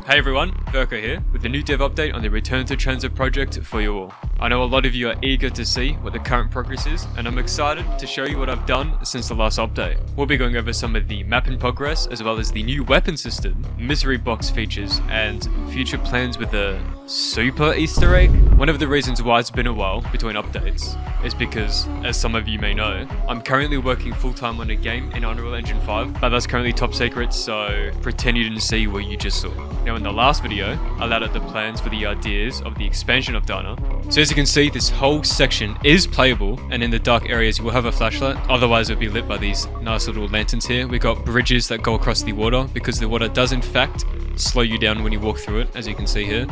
Hey everyone, Verko here with a new dev update on the Return to TranZit project for you all. I know a lot of you are eager to see what the current progress is, and I'm excited to show you what I've done since the last update. We'll be going over some of the map in progress, as well as the new weapon system, mystery box features, and future plans with a super Easter egg. One of the reasons why it's been a while between updates is because, as some of you may know, I'm currently working full-time on a game in Unreal Engine 5, but that's currently top secret, so pretend you didn't see what you just saw. Now in the last video, I laid out the plans for the ideas of the expansion of Dana. So as you can see, this whole section is playable, and in the dark areas you will have a flashlight, otherwise it'll be lit by these nice little lanterns here. We got bridges that go across the water, because the water does in fact slow you down when you walk through it, as you can see here.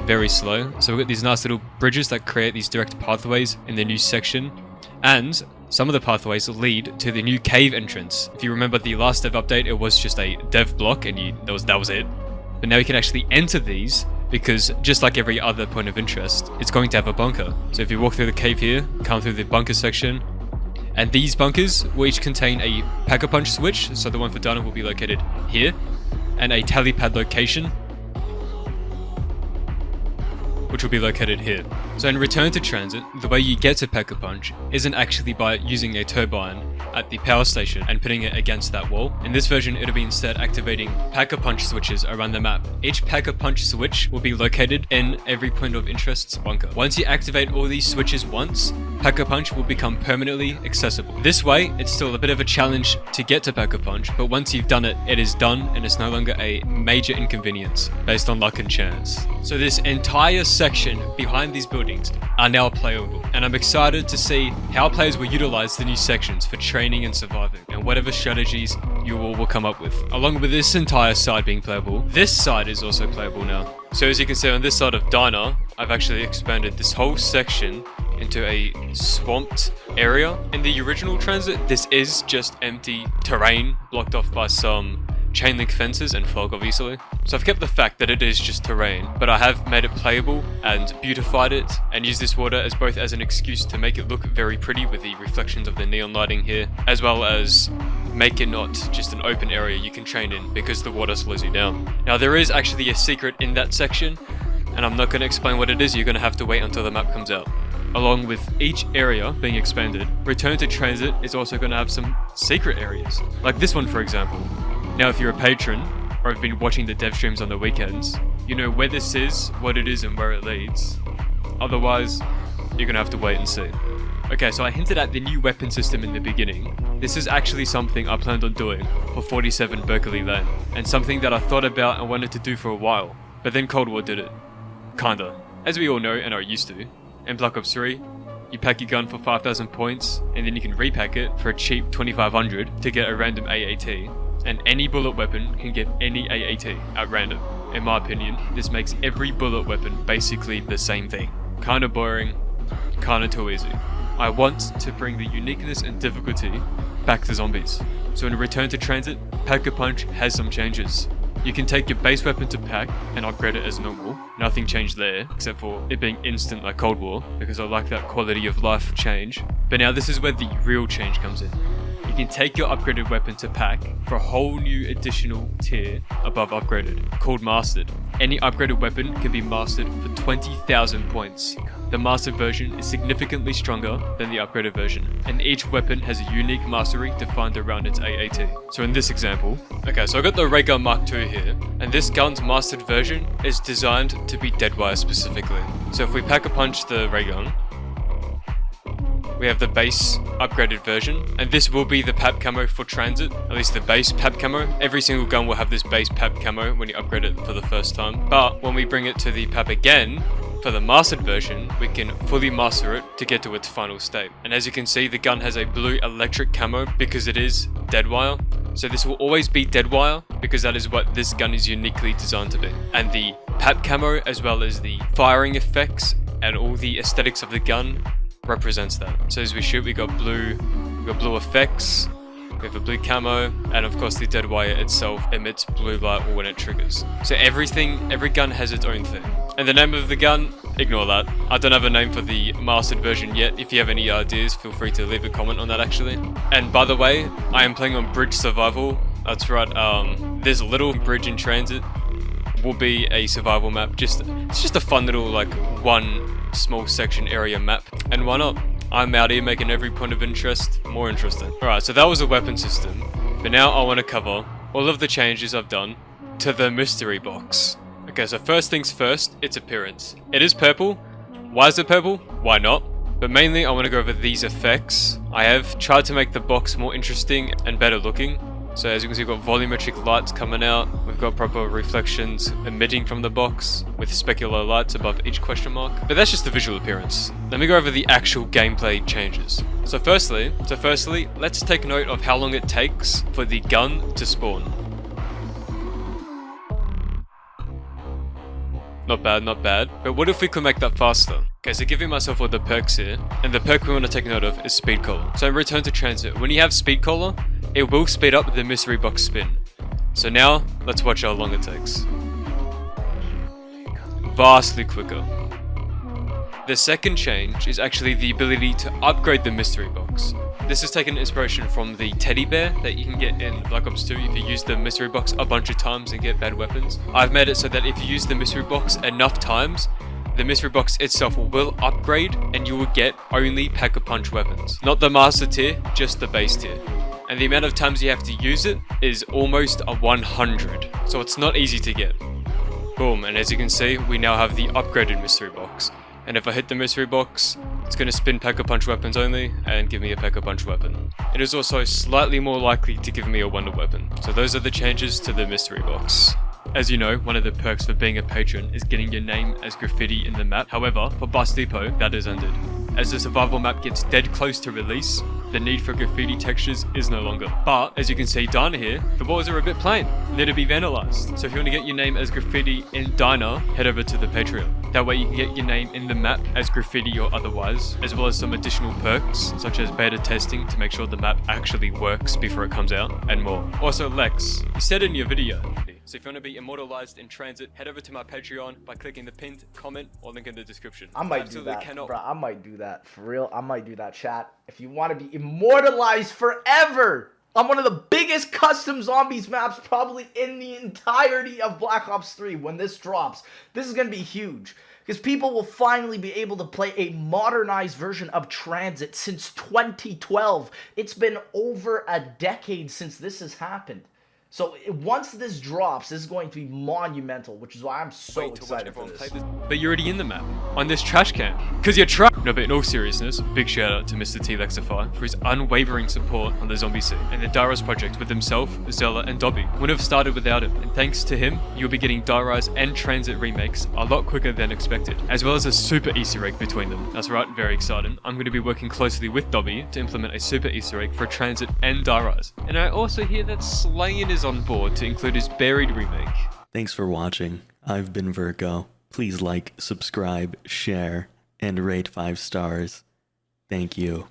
Very slow. So we've got these nice little bridges that create these direct pathways in the new section, and some of the pathways lead to the new cave entrance. If you remember the last dev update, it was just a dev block and that was it. But now you can actually enter these, because just like every other point of interest, it's going to have a bunker. So if you walk through the cave here, come through the bunker section, and these bunkers will each contain a pack-a-punch switch, so the one for Dana will be located here, and a telepad location, which will be located here. So in Return to TranZit, the way you get to Pack-a-Punch isn't actually by using a turbine at the power station and putting it against that wall. In this version, it'll be instead activating Pack-a-Punch switches around the map. Each Pack-a-Punch switch will be located in every point of interest's bunker. Once you activate all these switches once, Pack-a-Punch will become permanently accessible. This way, it's still a bit of a challenge to get to Pack-a-Punch, but once you've done it, it is done, and it's no longer a major inconvenience based on luck and chance. So this entire section behind these buildings are now playable, and I'm excited to see how players will utilize the new sections for training and surviving, and whatever strategies you all will come up with. Along with this entire side being playable, this side is also playable now. So as you can see on this side of Dana, I've actually expanded this whole section into a swamped area. In the original TranZit, this is just empty terrain blocked off by some chain link fences and fog, obviously. So I've kept the fact that it is just terrain, but I have made it playable and beautified it, and used this water as both as an excuse to make it look very pretty with the reflections of the neon lighting here, as well as make it not just an open area you can train in, because the water slows you down. Now there is actually a secret in that section, and I'm not going to explain what it is. You're going to have to wait until the map comes out. Along with each area being expanded, Return to TranZit is also going to have some secret areas, like this one for example. Now if you're a patron, or have been watching the dev streams on the weekends, you know where this is, what it is, and where it leads. Otherwise, you're gonna have to wait and see. Okay, so I hinted at the new weapon system in the beginning. This is actually something I planned on doing for 47 Berkeley Lane, and something that I thought about and wanted to do for a while, but then Cold War did it. Kinda. As we all know and are used to, in Black Ops 3, you pack your gun for 5,000 points, and then you can repack it for a cheap 2,500 to get a random AAT. And any bullet weapon can get any AAT at random. In my opinion, this makes every bullet weapon basically the same thing. Kinda boring, kinda too easy. I want to bring the uniqueness and difficulty back to zombies. So in Return to TranZit, Pack-a-Punch has some changes. You can take your base weapon to pack and upgrade it as normal. Nothing changed there, except for it being instant like Cold War, because I like that quality of life change. But now this is where the real change comes in. You can take your upgraded weapon to pack for a whole new additional tier above upgraded, called Mastered. Any upgraded weapon can be mastered for 20,000 points. The mastered version is significantly stronger than the upgraded version, and each weapon has a unique mastery defined around its AAT. So in this example, okay, so I got the Ray Gun Mark II here, and this gun's mastered version is designed to be deadwire specifically. So if we pack-a-punch the Ray Gun, we have the base upgraded version, and this will be the PAP camo for TranZit, at least the base PAP camo. Every single gun will have this base PAP camo when you upgrade it for the first time, but when we bring it to the PAP again, for the mastered version, we can fully master it to get to its final state. And as you can see, the gun has a blue electric camo because it is deadwire. So this will always be deadwire because that is what this gun is uniquely designed to be. And the PAP camo, as well as the firing effects and all the aesthetics of the gun, represents that. So as we shoot, we got blue effects, we have a blue camo, and of course the dead wire itself emits blue light when it triggers. So every gun has its own thing. And the name of the gun, ignore that. I don't have a name for the mastered version yet. If you have any ideas, feel free to leave a comment on that actually. And by the way, I am playing on Bridge Survival. That's right, there's a little bridge in TranZit will be a survival map. It's just a fun little like one small section area map. And why not? I'm out here making every point of interest more interesting. Alright, so that was a weapon system. But now I want to cover all of the changes I've done to the mystery box. Okay, so first things first, its appearance. It is purple. Why is it purple? Why not? But mainly I want to go over these effects. I have tried to make the box more interesting and better looking. So as you can see, we've got volumetric lights coming out. We've got proper reflections emitting from the box with specular lights above each question mark. But that's just the visual appearance. Let me go over the actual gameplay changes. So firstly, let's take note of how long it takes for the gun to spawn. Not bad, not bad. But what if we could make that faster? Okay, so giving myself all the perks here, and the perk we want to take note of is Speed Collar. So in Return to TranZit, when you have Speed Collar, it will speed up the mystery box spin. So now, let's watch how long it takes. Vastly quicker. The second change is actually the ability to upgrade the mystery box. This has taken inspiration from the teddy bear that you can get in Black Ops 2 if you use the mystery box a bunch of times and get bad weapons. I've made it so that if you use the mystery box enough times, the mystery box itself will upgrade and you will get only Pack-a-Punch weapons. Not the master tier, just the base tier. And the amount of times you have to use it is almost a 100. So it's not easy to get. Boom, and as you can see, we now have the upgraded mystery box. And if I hit the mystery box, it's going to spin Pack-a-Punch weapons only and give me a Pack-a-Punch weapon. It is also slightly more likely to give me a wonder weapon. So those are the changes to the mystery box. As you know, one of the perks for being a patron is getting your name as graffiti in the map. However, for Bus Depot, that is ended. As the survival map gets dead close to release, the need for graffiti textures is no longer. But, as you can see down here, the walls are a bit plain. They're to be vandalized. So if you want to get your name as graffiti in Diner, head over to the Patreon. That way you can get your name in the map as graffiti or otherwise, as well as some additional perks, such as beta testing to make sure the map actually works before it comes out, and more. Also, Lex, you said in your video, so if you want to be immortalized in TranZit, head over to my Patreon by clicking the pinned comment or link in the description. I might do that, bro. I might do that. For real, I might do that, chat. If you want to be immortalized forever on one of the biggest custom zombies maps probably in the entirety of Black Ops 3 when this drops, this is going to be huge. Because people will finally be able to play a modernized version of TranZit since 2012. It's been over a decade since this has happened. So once this drops, this is going to be monumental, which is why I'm so excited for this. But you're already in the map, on this trash can, because you're trapped. No, but in all seriousness, big shout out to Mr. T-Lexify for his unwavering support on the zombie scene and the Dairaz project with himself, Zella, and Dobby. Wouldn't have started without him, and thanks to him, you'll be getting Dairaz and TranZit remakes a lot quicker than expected, as well as a super Easter egg between them. That's right, very exciting. I'm going to be working closely with Dobby to implement a super Easter egg for TranZit and Dairaz. And I also hear that Slayin is on board to include his Buried remake. Thanks for watching. I've been Virgo. Please like, subscribe, share, and rate 5 stars. Thank you.